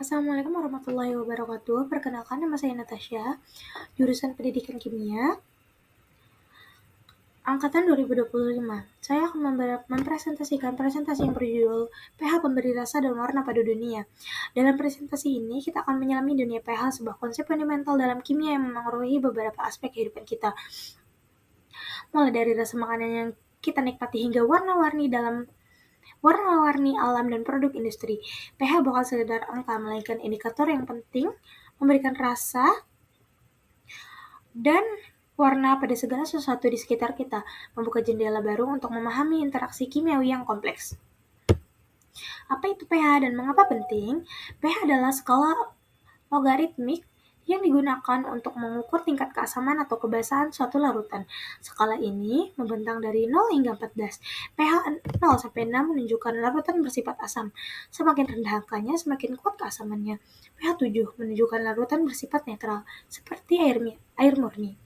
Assalamualaikum warahmatullahi wabarakatuh. Perkenalkan, nama saya Natasha, jurusan Pendidikan Kimia, angkatan 2025. Saya akan mempresentasikan presentasi yang berjudul pH Pemberi Rasa dan Warna pada Dunia. Dalam presentasi ini, kita akan menyelami dunia pH, sebuah konsep fundamental dalam kimia yang memengaruhi beberapa aspek kehidupan kita. Mulai dari rasa makanan yang kita nikmati hingga warna-warni alam dan produk industri. pH bukan sekedar angka, melainkan indikator yang penting memberikan rasa dan warna pada segala sesuatu di sekitar kita, membuka jendela baru untuk memahami interaksi kimiawi yang kompleks. Apa itu pH dan mengapa penting? pH adalah skala logaritmik yang digunakan untuk mengukur tingkat keasaman atau kebasahan suatu larutan. Skala ini membentang dari 0 hingga 14. pH 0 sampai 6 menunjukkan larutan bersifat asam. Semakin rendah angkanya, semakin kuat keasamannya. pH 7 menunjukkan larutan bersifat netral, seperti air murni.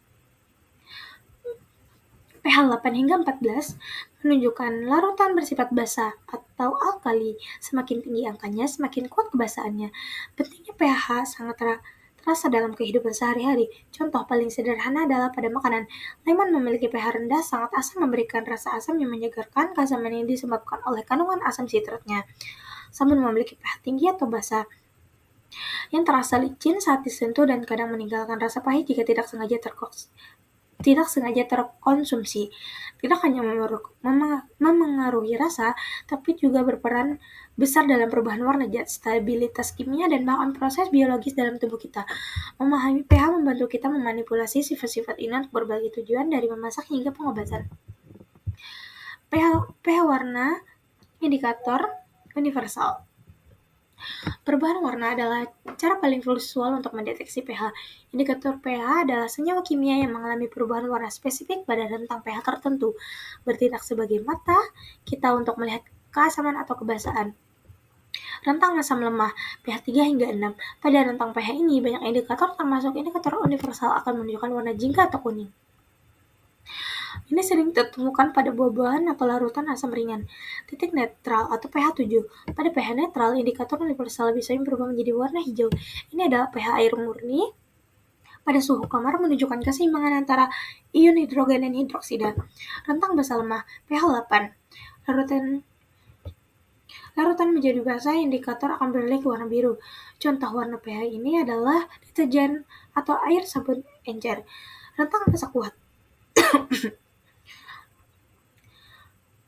pH 8 hingga 14 menunjukkan larutan bersifat basa atau alkali. Semakin tinggi angkanya, semakin kuat kebasahannya. Pentingnya pH sangat terasa dalam kehidupan sehari-hari. Contoh paling sederhana adalah pada makanan. Lemon memiliki pH rendah, sangat asam, memberikan rasa asam yang menyegarkan. Keasaman ini disebabkan oleh kandungan asam sitratnya. Sabun memiliki pH tinggi atau basa, yang terasa licin saat disentuh dan kadang meninggalkan rasa pahit jika tidak sengaja terkonsumsi. Tidak hanya memengaruhi rasa, tapi juga berperan besar dalam perubahan warna zat, stabilitas kimia, dan bahkan proses biologis dalam tubuh kita. Memahami pH membantu kita memanipulasi sifat-sifat ini untuk berbagai tujuan, dari memasak hingga pengobatan. pH warna indikator universal. Perubahan warna adalah cara paling visual untuk mendeteksi pH. Indikator pH adalah senyawa kimia yang mengalami perubahan warna spesifik pada rentang pH tertentu, bertindak sebagai mata kita untuk melihat keasaman atau kebasahan. Rentang asam lemah pH 3 hingga 6. Pada rentang pH ini, banyak indikator termasuk indikator universal akan menunjukkan warna jingga atau kuning. Ini sering ditemukan pada buah-buahan atau larutan asam ringan. Titik netral atau pH 7. Pada pH netral, indikator universal bisa berubah menjadi warna hijau. Ini adalah pH air murni pada suhu kamar, menunjukkan keseimbangan antara ion hidrogen dan hidroksida. Rentang basa lemah pH 8. Larutan menjadi basa, indikator akan beralih ke warna biru. Contoh warna pH ini adalah deterjen atau air sabun encer. Rentang basa kuat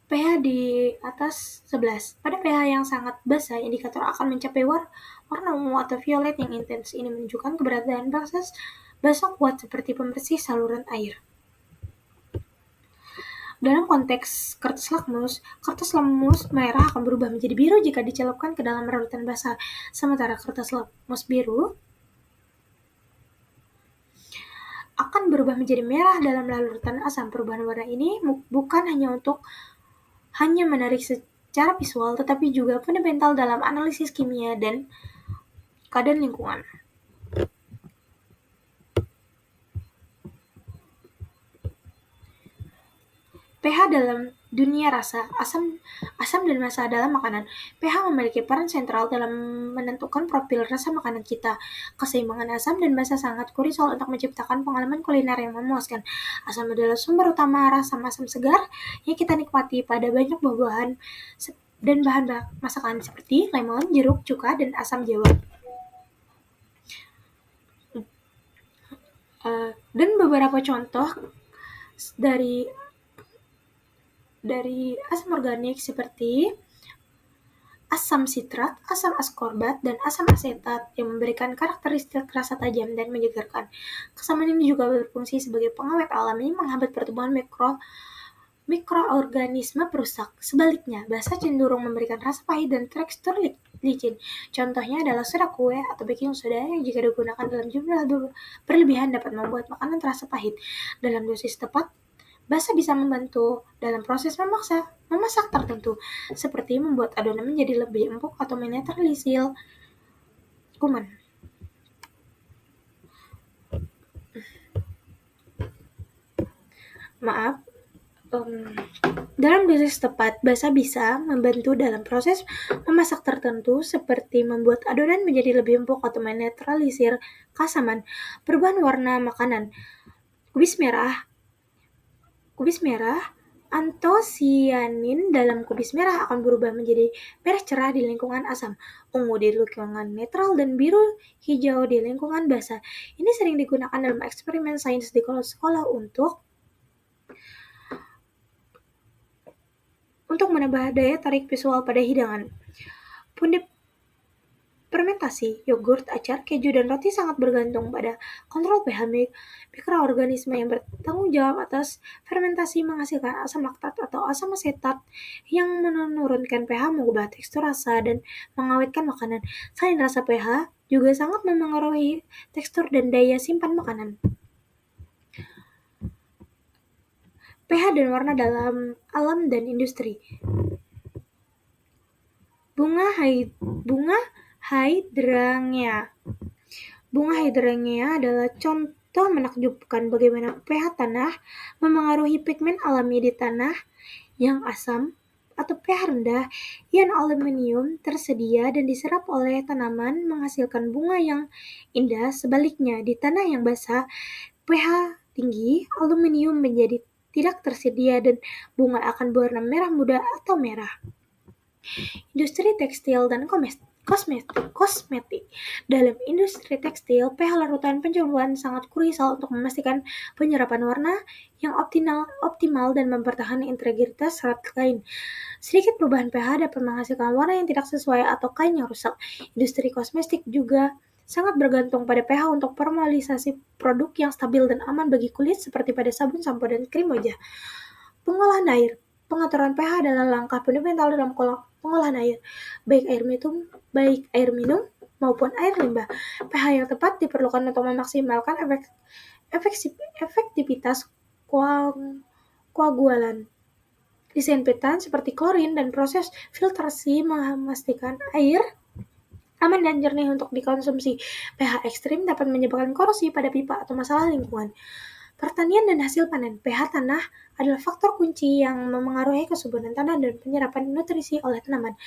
pH di atas 11. Pada pH yang sangat basa, indikator akan mencapai warna ungu atau violet yang intens. Ini menunjukkan keberadaan basa kuat seperti pembersih saluran air. Dalam konteks kertas lakmus merah akan berubah menjadi biru jika dicelupkan ke dalam larutan basa. Sementara kertas lakmus biru akan berubah menjadi merah dalam larutan asam. Perubahan warna ini bukan hanya menarik secara visual, tetapi juga fundamental dalam analisis kimia dan keadaan lingkungan. pH dalam dunia rasa, asam dan basa dalam makanan. pH memiliki peran sentral dalam menentukan profil rasa makanan kita. Keseimbangan asam dan basa sangat krusial untuk menciptakan pengalaman kuliner yang memuaskan. Asam adalah sumber utama rasa asam segar yang kita nikmati pada banyak buah-buahan dan bahan masakan seperti lemon, jeruk, cuka, dan asam jawa. Dan beberapa contoh dari asam organik seperti asam sitrat, asam askorbat, dan asam asetat yang memberikan karakteristik rasa tajam dan menyegarkan. Kesamaan ini juga berfungsi sebagai pengawet alami, menghambat pertumbuhan mikroorganisme perusak. Sebaliknya, basa cenderung memberikan rasa pahit dan tekstur licin. Contohnya adalah soda kue atau baking soda yang jika digunakan dalam jumlah berlebihan dapat membuat makanan terasa pahit. Dalam dosis tepat, basa bisa membantu dalam proses memasak tertentu, seperti membuat adonan menjadi lebih empuk atau menetralisir kuman. Dalam dosis tepat, basa bisa membantu dalam proses memasak tertentu seperti membuat adonan menjadi lebih empuk atau menetralisir keasaman. Perubahan warna makanan. Kubis merah Kubis merah, antosianin dalam kubis merah akan berubah menjadi merah cerah di lingkungan asam, ungu di lingkungan netral, dan biru hijau di lingkungan basah. Ini sering digunakan dalam eksperimen sains di sekolah untuk menambah daya tarik visual pada hidangan. Fermentasi, yogurt, acar, keju, dan roti sangat bergantung pada kontrol pH mikroorganisme yang bertanggung jawab atas fermentasi menghasilkan asam laktat atau asam asetat yang menurunkan pH, mengubah tekstur rasa, dan mengawetkan makanan. Selain rasa, pH juga sangat memengaruhi tekstur dan daya simpan makanan. pH dan warna dalam alam dan industri. Bunga hydrangea. Bunga hydrangea adalah contoh menakjubkan bagaimana pH tanah memengaruhi pigmen alami di tanah yang asam atau pH rendah. Ion aluminium tersedia dan diserap oleh tanaman menghasilkan bunga yang indah. Sebaliknya, di tanah yang basah, pH tinggi, aluminium menjadi tidak tersedia dan bunga akan berwarna merah muda atau merah. Industri tekstil dan kosmetik. Dalam industri tekstil, pH larutan pencampuran sangat krusial untuk memastikan penyerapan warna yang optimal dan mempertahankan integritas serat kain. Sedikit perubahan pH dapat menghasilkan warna yang tidak sesuai atau kain yang rusak. Industri kosmetik juga sangat bergantung pada pH untuk formalisasi produk yang stabil dan aman bagi kulit seperti pada sabun, sampo, dan krim wajah. Pengolahan air. Pengaturan pH adalah langkah fundamental dalam pengolahan air, baik air minum maupun air limbah. pH yang tepat diperlukan untuk memaksimalkan efektivitas koagulan. Disinfektan seperti klorin dan proses filtrasi memastikan air aman dan jernih untuk dikonsumsi. pH ekstrim dapat menyebabkan korosi pada pipa atau masalah lingkungan. Pertanian dan hasil panen. pH tanah adalah faktor kunci yang memengaruhi kesuburan tanah dan penyerapan nutrisi oleh tanaman.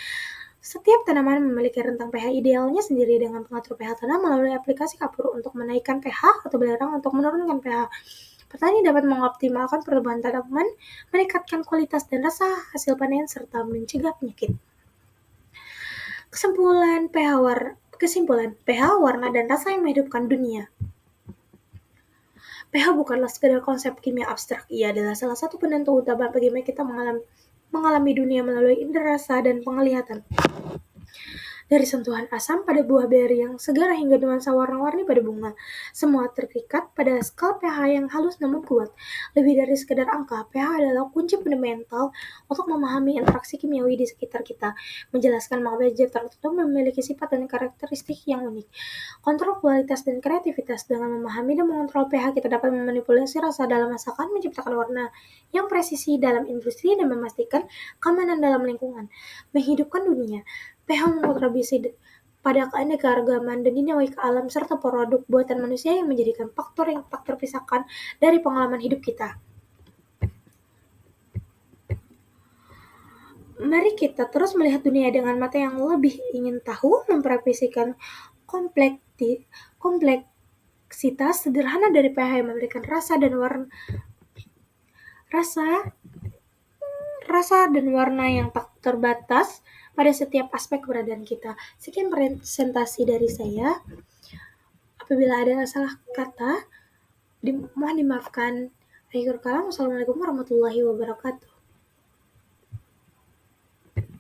Setiap tanaman memiliki rentang pH idealnya sendiri. Dengan pengatur pH tanah melalui aplikasi kapur untuk menaikkan pH atau belerang untuk menurunkan pH, petani dapat mengoptimalkan pertumbuhan tanaman, meningkatkan kualitas dan rasa hasil panen, serta mencegah penyakit. Kesimpulan, pH, warna, dan rasa yang menghidupkan dunia. pH bukanlah sekedar konsep kimia abstrak, ia adalah salah satu penentu utama bagaimana kita mengalami dunia melalui indera rasa dan penglihatan. Dari sentuhan asam pada buah beri yang segar hingga nuansa warna-warni pada bunga, semua terikat pada skala pH yang halus namun kuat. Lebih dari sekedar angka, pH adalah kunci fundamental untuk memahami interaksi kimiawi di sekitar kita, menjelaskan mengapa zat tertentu memiliki sifat dan karakteristik yang unik. Kontrol kualitas dan kreativitas. Dengan memahami dan mengontrol pH, kita dapat memanipulasi rasa dalam masakan, menciptakan warna yang presisi dalam industri, dan memastikan keamanan dalam lingkungan. Menghidupkan dunia. pH mengontribusi pada keanekaragaman dan dinamika alam serta produk buatan manusia yang menjadikan faktor yang tak terpisahkan dari pengalaman hidup kita. Mari kita terus melihat dunia dengan mata yang lebih ingin tahu, memperhatikan kompleksitas sederhana dari pH yang memberikan rasa dan warna yang tak terbatas pada setiap aspek keberadaan kita. Sekian presentasi dari saya. Apabila ada salah kata, mohon dimaafkan. Akhirul kalam. Wassalamualaikum warahmatullahi wabarakatuh.